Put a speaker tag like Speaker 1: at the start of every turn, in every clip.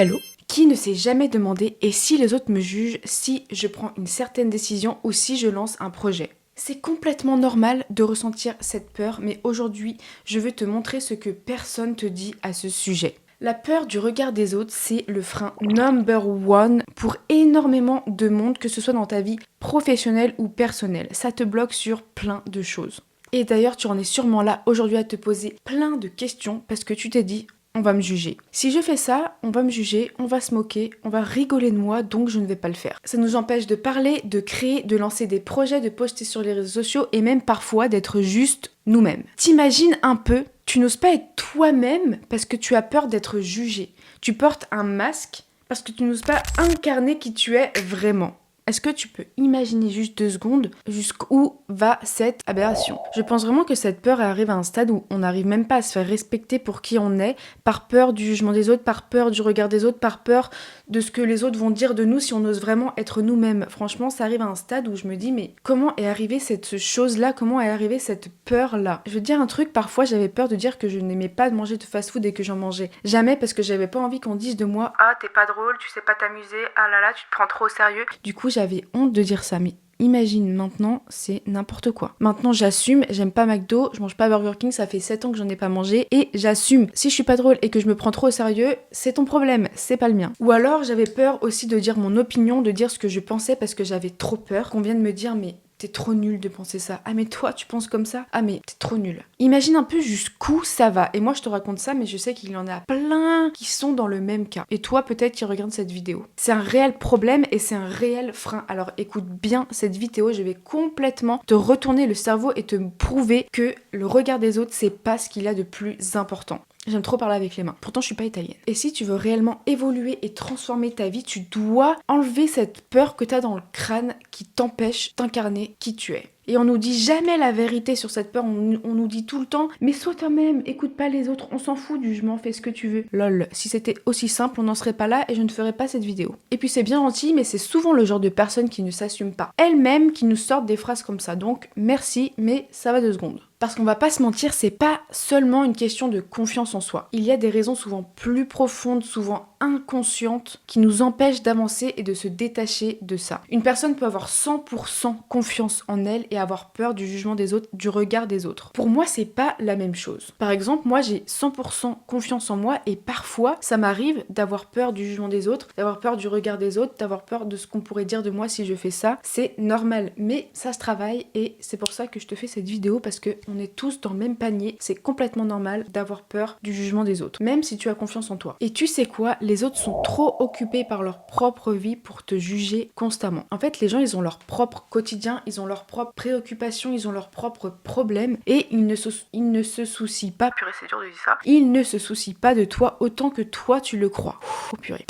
Speaker 1: Hello. Qui ne s'est jamais demandé et si les autres me jugent, si je prends une certaine décision ou si je lance un projet? C'est complètement normal de ressentir cette peur, mais aujourd'hui, je veux te montrer ce que personne te dit à ce sujet. La peur du regard des autres, c'est le frein number one pour énormément de monde, que ce soit dans ta vie professionnelle ou personnelle. Ça te bloque sur plein de choses. Et d'ailleurs, tu en es sûrement là aujourd'hui à te poser plein de questions parce que tu t'es dit, on va me juger. Si je fais ça, on va me juger, on va se moquer, on va rigoler de moi, donc je ne vais pas le faire. Ça nous empêche de parler, de créer, de lancer des projets, de poster sur les réseaux sociaux et même parfois d'être juste nous-mêmes. T'imagines un peu, tu n'oses pas être toi-même parce que tu as peur d'être jugé. Tu portes un masque parce que tu n'oses pas incarner qui tu es vraiment. Est-ce que tu peux imaginer juste 2 secondes jusqu'où va cette aberration? Je pense vraiment que cette peur arrive à un stade où on n'arrive même pas à se faire respecter pour qui on est, par peur du jugement des autres, par peur du regard des autres, par peur de ce que les autres vont dire de nous si on ose vraiment être nous-mêmes. Franchement, ça arrive à un stade où je me dis, mais comment est arrivée cette chose-là? Comment est arrivée cette peur-là? Je veux dire un truc, parfois j'avais peur de dire que je n'aimais pas manger de fast-food et que j'en mangeais jamais parce que j'avais pas envie qu'on dise de moi, ah t'es pas drôle, tu sais pas t'amuser, ah là là tu te prends trop au sérieux. Du coup j'avais honte de dire ça, mais imagine maintenant, c'est n'importe quoi. Maintenant j'assume, j'aime pas McDo, je mange pas Burger King, ça fait 7 ans que j'en ai pas mangé et j'assume. Si je suis pas drôle et que je me prends trop au sérieux, c'est ton problème, c'est pas le mien. Ou alors j'avais peur aussi de dire mon opinion, de dire ce que je pensais parce que j'avais trop peur qu'on vienne me dire mais t'es trop nul de penser ça. Ah mais toi tu penses comme ça? Ah mais t'es trop nul. Imagine un peu jusqu'où ça va. Et moi je te raconte ça mais je sais qu'il y en a plein qui sont dans le même cas. Et toi peut-être qui regardes cette vidéo. C'est un réel problème et c'est un réel frein. Alors écoute bien cette vidéo, je vais complètement te retourner le cerveau et te prouver que le regard des autres c'est pas ce qu'il y a de plus important. J'aime trop parler avec les mains. Pourtant, je suis pas italienne. Et si tu veux réellement évoluer et transformer ta vie, tu dois enlever cette peur que tu as dans le crâne qui t'empêche d'incarner qui tu es. Et on nous dit jamais la vérité sur cette peur, on nous dit tout le temps « Mais sois toi-même, écoute pas les autres, on s'en fout du jugement, fais ce que tu veux. » Lol, si c'était aussi simple, on n'en serait pas là et je ne ferais pas cette vidéo. Et puis c'est bien gentil, mais c'est souvent le genre de personnes qui ne s'assument pas elles-mêmes qui nous sortent des phrases comme ça. Donc merci, mais ça va 2 secondes. Parce qu'on va pas se mentir, c'est pas seulement une question de confiance en soi. Il y a des raisons souvent plus profondes, souvent inconscientes, qui nous empêchent d'avancer et de se détacher de ça. Une personne peut avoir 100% confiance en elle et avoir peur du jugement des autres, du regard des autres. Pour moi, c'est pas la même chose. Par exemple, moi j'ai 100% confiance en moi et parfois ça m'arrive d'avoir peur du jugement des autres, d'avoir peur du regard des autres, d'avoir peur de ce qu'on pourrait dire de moi si je fais ça. C'est normal, mais ça se travaille et c'est pour ça que je te fais cette vidéo parce que on est tous dans le même panier, c'est complètement normal d'avoir peur du jugement des autres, même si tu as confiance en toi. Et tu sais quoi, les autres sont trop occupés par leur propre vie pour te juger constamment. En fait, les gens, ils ont leur propre quotidien, ils ont leurs propres préoccupations, ils ont leurs propres problèmes et ils ne se soucient pas, purée c'est dur de dire ça, ils ne se soucient pas de toi autant que toi tu le crois. Oh purée.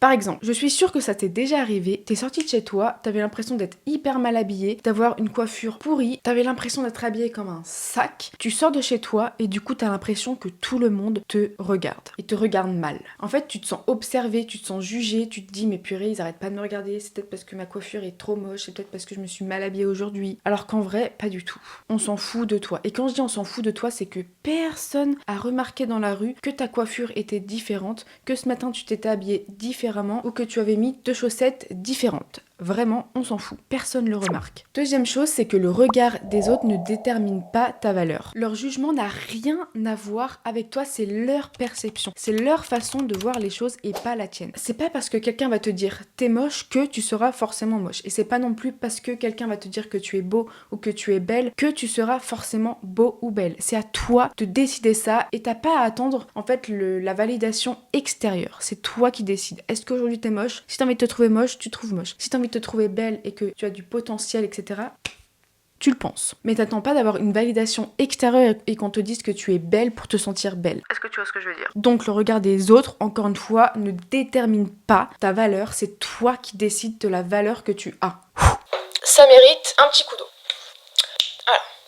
Speaker 1: Par exemple, je suis sûre que ça t'est déjà arrivé, t'es sorti de chez toi, t'avais l'impression d'être hyper mal habillée, d'avoir une coiffure pourrie, t'avais l'impression d'être habillée comme un sac, tu sors de chez toi et du coup t'as l'impression que tout le monde te regarde, et te regarde mal. En fait, tu te sens observé, tu te sens jugé, tu te dis mais purée, ils arrêtent pas de me regarder, c'est peut-être parce que ma coiffure est trop moche, c'est peut-être parce que je me suis mal habillée aujourd'hui. Alors qu'en vrai, pas du tout. On s'en fout de toi. Et quand je dis on s'en fout de toi, c'est que personne a remarqué dans la rue que ta coiffure était différente, que ce matin tu t'étais habillée différemment ou que tu avais mis 2 chaussettes différentes. Vraiment, on s'en fout. Personne le remarque. Deuxième chose, c'est que le regard des autres ne détermine pas ta valeur. Leur jugement n'a rien à voir avec toi, c'est leur perception. C'est leur façon de voir les choses et pas la tienne. C'est pas parce que quelqu'un va te dire t'es moche que tu seras forcément moche. Et c'est pas non plus parce que quelqu'un va te dire que tu es beau ou que tu es belle que tu seras forcément beau ou belle. C'est à toi de décider ça et t'as pas à attendre en fait la validation extérieure. C'est toi qui décides. Est-ce qu'aujourd'hui t'es moche? Si t'as envie de te trouver moche, tu te trouves moche. Si t'as envie de te trouver belle et que tu as du potentiel, etc., tu le penses. Mais t'attends pas d'avoir une validation extérieure et qu'on te dise que tu es belle pour te sentir belle. Est-ce que tu vois ce que je veux dire? Donc le regard des autres, encore une fois, ne détermine pas ta valeur, c'est toi qui décides de la valeur que tu as.
Speaker 2: Ça mérite un petit coup d'eau.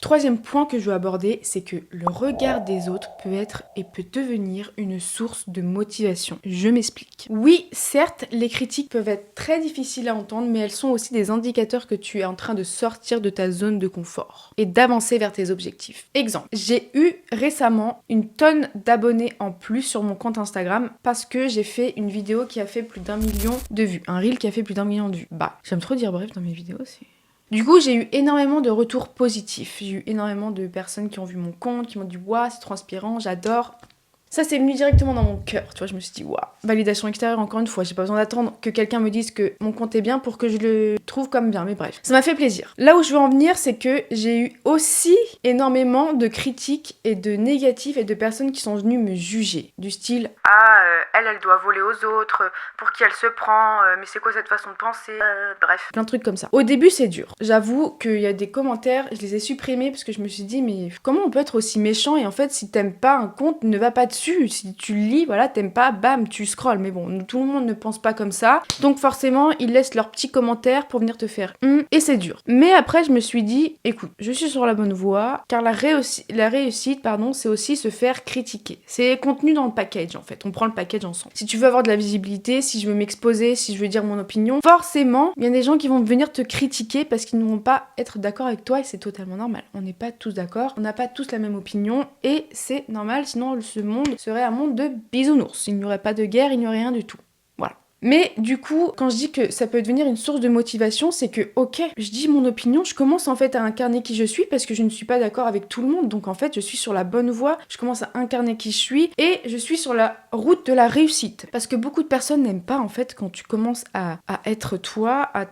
Speaker 1: Troisième point que je veux aborder, c'est que le regard des autres peut être et peut devenir une source de motivation. Je m'explique. Oui, certes, les critiques peuvent être très difficiles à entendre, mais elles sont aussi des indicateurs que tu es en train de sortir de ta zone de confort et d'avancer vers tes objectifs. Exemple, j'ai eu récemment une tonne d'abonnés en plus sur mon compte Instagram parce que j'ai fait une vidéo qui a fait plus d'1 million de vues. Un reel qui a fait plus d'1 million de vues. Bah, j'aime trop dire bref dans mes vidéos, c'est... Du coup, j'ai eu énormément de retours positifs. J'ai eu énormément de personnes qui ont vu mon compte, qui m'ont dit « Waouh, c'est trop inspirant, j'adore ». Ça, c'est venu directement dans mon cœur, tu vois, je me suis dit « Waouh ». Validation extérieure, encore une fois, j'ai pas besoin d'attendre que quelqu'un me dise que mon compte est bien pour que je le trouve comme bien, mais bref. Ça m'a fait plaisir. Là où je veux en venir, c'est que j'ai eu aussi énormément de critiques et de négatifs et de personnes qui sont venues me juger. Du style « Ah, elle doit voler aux autres, pour qui elle se prend, mais c'est quoi cette façon de penser ?» Bref, plein de trucs comme ça. Au début, c'est dur. J'avoue qu'il y a des commentaires, je les ai supprimés parce que je me suis dit « Mais comment on peut être aussi méchant ?» Et en fait, si t'aimes pas un compte, ne va pas dessus. Si tu lis, voilà, t'aimes pas, bam, tu scrolles. Mais bon, tout le monde ne pense pas comme ça. Donc forcément, ils laissent leurs petits commentaires pour venir te faire et c'est dur. Mais après, je me suis dit, écoute, je suis sur la bonne voie, car la réussite, c'est aussi se faire critiquer. C'est contenu dans le package, en fait. On prend le package ensemble. Si tu veux avoir de la visibilité, si je veux m'exposer, si je veux dire mon opinion, forcément, il y a des gens qui vont venir te critiquer parce qu'ils ne vont pas être d'accord avec toi et c'est totalement normal. On n'est pas tous d'accord, on n'a pas tous la même opinion et c'est normal, sinon ce monde serait un monde de bisounours. Il n'y aurait pas de guerre, il n'y aurait rien du tout. Voilà. Mais du coup, quand je dis que ça peut devenir une source de motivation, c'est que, ok, je dis mon opinion, je commence en fait à incarner qui je suis parce que je ne suis pas d'accord avec tout le monde. Donc en fait, je suis sur la bonne voie, je commence à incarner qui je suis et je suis sur la route de la réussite. Parce que beaucoup de personnes n'aiment pas en fait quand tu commences à être toi, à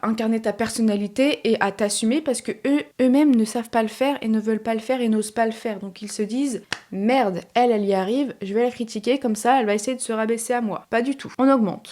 Speaker 1: incarner ta personnalité et à t'assumer parce que eux-mêmes ne savent pas le faire et ne veulent pas le faire et n'osent pas le faire. Donc ils se disent, merde, elle y arrive, je vais la critiquer, comme ça elle va essayer de se rabaisser à moi. Pas du tout. On augmente.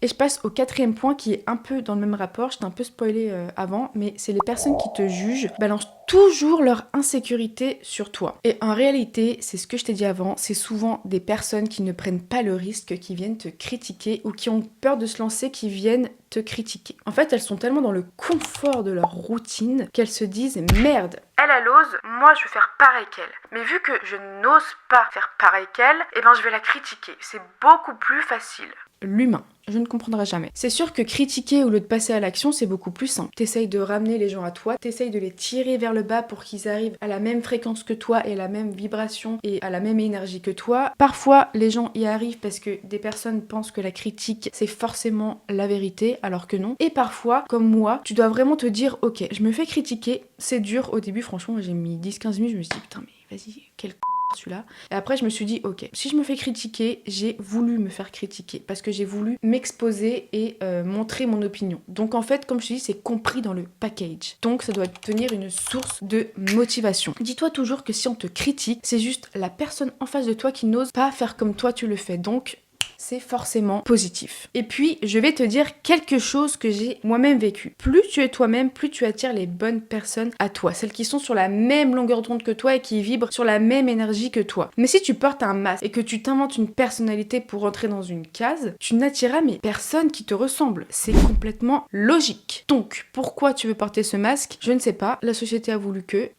Speaker 1: Et je passe au quatrième point qui est un peu dans le même rapport, je t'ai un peu spoilé avant, mais c'est les personnes qui te jugent balancent toujours leur insécurité sur toi. Et en réalité, c'est ce que je t'ai dit avant, c'est souvent des personnes qui ne prennent pas le risque, qui viennent te critiquer ou qui ont peur de se lancer, qui viennent te critiquer. En fait, elles sont tellement dans le confort de leur routine qu'elles se disent « Merde, elle ose, moi je vais faire pareil qu'elle. Mais vu que je n'ose pas faire pareil qu'elle, eh ben je vais la critiquer. C'est beaucoup plus facile. » L'humain, je ne comprendrai jamais. C'est sûr que critiquer au lieu de passer à l'action, c'est beaucoup plus simple. T'essayes de ramener les gens à toi, t'essayes de les tirer vers le bas pour qu'ils arrivent à la même fréquence que toi et à la même vibration et à la même énergie que toi. Parfois, les gens y arrivent parce que des personnes pensent que la critique, c'est forcément la vérité, alors que non. Et parfois, comme moi, tu dois vraiment te dire, ok, je me fais critiquer, c'est dur. Au début, franchement, j'ai mis 10-15 minutes, je me suis dit, putain, mais vas-y, quel celui-là. Et après, je me suis dit, ok, si je me fais critiquer, j'ai voulu me faire critiquer parce que j'ai voulu m'exposer et montrer mon opinion. Donc en fait, comme je te dis, c'est compris dans le package. Donc ça doit devenir une source de motivation. Dis-toi toujours que si on te critique, c'est juste la personne en face de toi qui n'ose pas faire comme toi tu le fais. Donc c'est forcément positif. Et puis, je vais te dire quelque chose que j'ai moi-même vécu. Plus tu es toi-même, plus tu attires les bonnes personnes à toi. Celles qui sont sur la même longueur d'onde que toi et qui vibrent sur la même énergie que toi. Mais si tu portes un masque et que tu t'inventes une personnalité pour entrer dans une case, tu n'attireras mais personne qui te ressemble. C'est complètement logique. Donc, pourquoi tu veux porter ce masque? Je ne sais pas. La société a voulu que...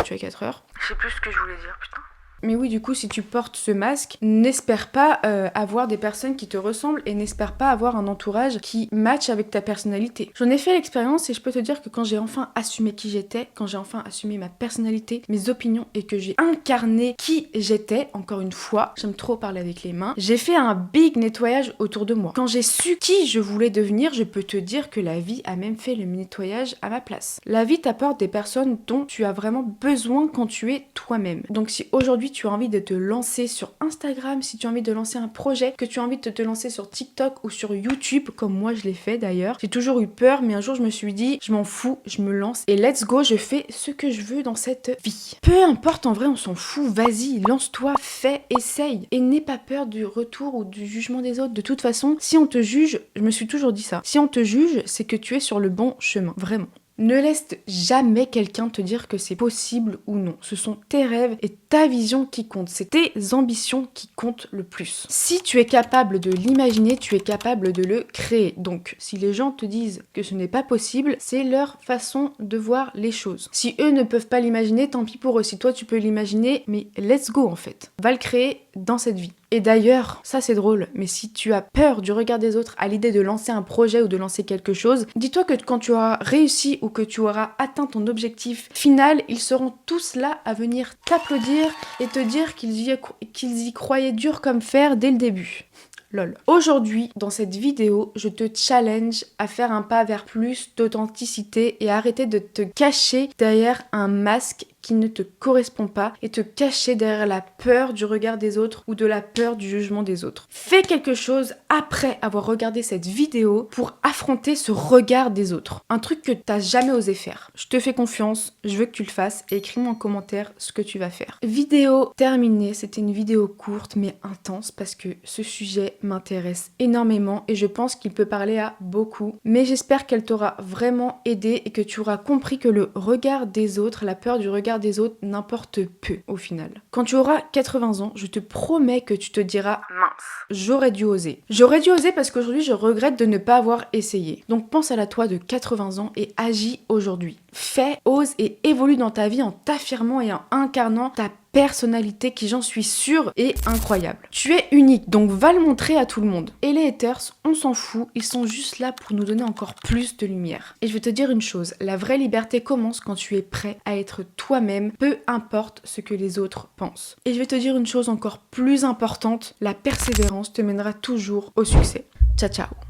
Speaker 1: Tu as 4 heures.
Speaker 2: Je sais plus ce que je voulais dire, putain.
Speaker 1: Mais oui, du coup, si tu portes ce masque, n'espère pas avoir des personnes qui te ressemblent et n'espère pas avoir un entourage qui matche avec ta personnalité. J'en ai fait l'expérience et je peux te dire que quand j'ai enfin assumé qui j'étais, quand j'ai enfin assumé ma personnalité, mes opinions et que j'ai incarné qui j'étais, encore une fois, j'aime trop parler avec les mains, j'ai fait un big nettoyage autour de moi. Quand j'ai su qui je voulais devenir, je peux te dire que la vie a même fait le nettoyage à ma place. La vie t'apporte des personnes dont tu as vraiment besoin quand tu es toi-même. Donc si aujourd'hui tu as envie de te lancer sur Instagram, si tu as envie de lancer un projet, que tu as envie de te lancer sur TikTok ou sur YouTube, comme moi je l'ai fait d'ailleurs, j'ai toujours eu peur, mais un jour je me suis dit, je m'en fous, je me lance et let's go, je fais ce que je veux dans cette vie. Peu importe, en vrai, on s'en fout, vas-y, lance-toi, fais, essaye. Et n'aie pas peur du retour ou du jugement des autres. De toute façon, si on te juge, je me suis toujours dit ça, si on te juge, c'est que tu es sur le bon chemin, vraiment. Ne laisse jamais quelqu'un te dire que c'est possible ou non. Ce sont tes rêves et ta vision qui comptent. C'est tes ambitions qui comptent le plus. Si tu es capable de l'imaginer, tu es capable de le créer. Donc, si les gens te disent que ce n'est pas possible, c'est leur façon de voir les choses. Si eux ne peuvent pas l'imaginer, tant pis pour eux. Si toi tu peux l'imaginer, mais let's go en fait. Va le créer dans cette vie. Et d'ailleurs, ça c'est drôle, mais si tu as peur du regard des autres à l'idée de lancer un projet ou de lancer quelque chose, dis-toi que quand tu auras réussi ou que tu auras atteint ton objectif final, ils seront tous là à venir t'applaudir et te dire qu'ils y croyaient dur comme fer dès le début. Lol. Aujourd'hui, dans cette vidéo, je te challenge à faire un pas vers plus d'authenticité et arrêter de te cacher derrière un masque qui ne te correspond pas et te cacher derrière la peur du regard des autres ou de la peur du jugement des autres. Fais quelque chose après avoir regardé cette vidéo pour affronter ce regard des autres. Un truc que t'as jamais osé faire. Je te fais confiance, je veux que tu le fasses et écris-moi en commentaire ce que tu vas faire. Vidéo terminée, c'était une vidéo courte mais intense parce que ce sujet m'intéresse énormément et je pense qu'il peut parler à beaucoup. Mais j'espère qu'elle t'aura vraiment aidé et que tu auras compris que le regard des autres, la peur du regard des autres n'importe peu au final. Quand tu auras 80 ans, je te promets que tu te diras mince, j'aurais dû oser. J'aurais dû oser parce qu'aujourd'hui je regrette de ne pas avoir essayé. Donc pense à la toi de 80 ans et agis aujourd'hui. Fais, ose et évolue dans ta vie en t'affirmant et en incarnant ta personnalité qui, j'en suis sûre, est incroyable. Tu es unique, donc va le montrer à tout le monde. Et les haters, on s'en fout, ils sont juste là pour nous donner encore plus de lumière. Et je vais te dire une chose, la vraie liberté commence quand tu es prêt à être toi-même, peu importe ce que les autres pensent. Et je vais te dire une chose encore plus importante, la persévérance te mènera toujours au succès. Ciao ciao.